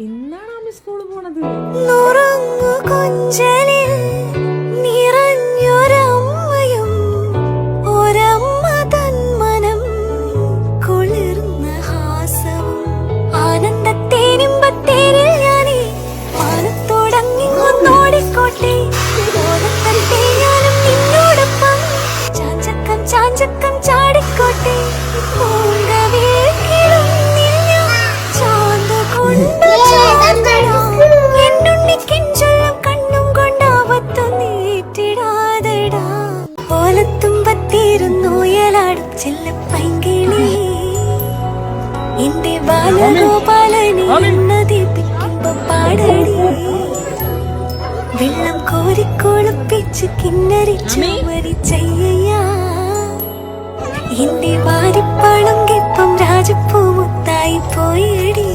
ഇന്നാണ് അമ്മ സ്കൂളിൽ പോണത്. ചാടിക്കോട്ടെ കണ്ണും കൊണ്ടാവത്തു നീറ്റിടാതെടാ ഓലത്തുമ്പത്തിരുന്നോയലാടും ചെല്ലപ്പൈങ്കിളി എന്റെ ബാലഗോപാലനെ ദീപിക്കുമ്പോ പാടടി വെള്ളം കോരിക്കൊളുപ്പിച്ച് കിന്നരിച്ചു മരിച്ചയ്യ എന്റെ വാരിപ്പാളും ഗിപ്പം രാജപ്പൂ മുത്തായി പോയടി.